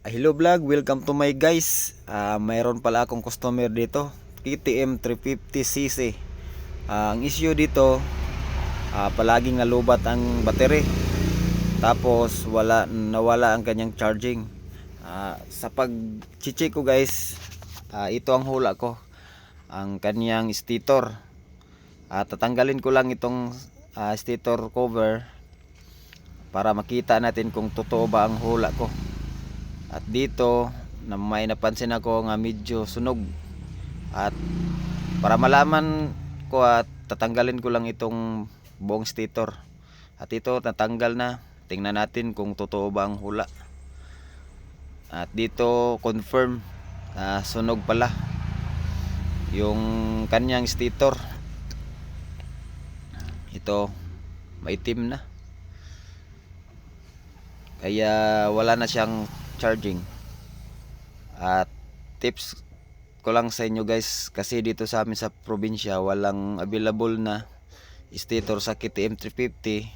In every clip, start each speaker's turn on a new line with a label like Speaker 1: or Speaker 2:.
Speaker 1: Hello vlog, welcome to my guys. Mayroon pala akong customer dito, KTM 350cc. Ang issue dito, palaging nalubat ang battery. Tapos nawala ang kanyang charging. Sa pag-check ko guys, ito ang hula ko, ang kanyang stator. Tatanggalin ko lang itong stator cover para makita natin kung totoo ba ang hula ko. At dito na may napansin ako nga medyo sunog, at para malaman ko at tatanggalin ko lang itong buong stator. At ito natanggal na, tingnan natin kung totoo ba ang hula. At dito confirm, sunog pala yung kanyang stator. Ito maitim na, kaya wala na siyang charging. At tips ko lang sa inyo guys, kasi dito sa amin sa probinsya walang available na stator sa KTM 350.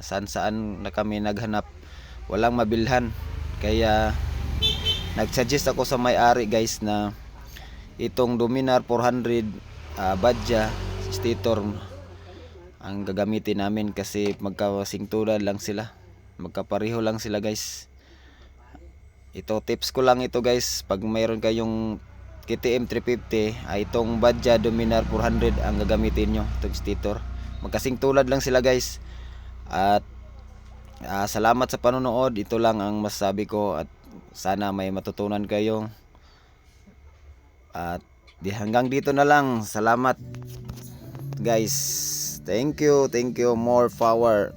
Speaker 1: Saan na kami naghanap, walang mabilhan. Kaya nagsuggest ako sa may-ari guys na itong Dominar 400 Badja stator ang gagamitin namin, kasi magkasingturan lang sila, magkapareho lang sila guys. Ito tips ko lang ito guys, pag mayroon kayong KTM 350, itong Badja Dominar 400 ang gagamitin nyo, itong stator. Magkasing tulad lang sila guys. At salamat sa panonood. Ito lang ang masasabi ko, at sana may matutunan kayo. At hanggang dito na lang. Salamat guys. Thank you, more power.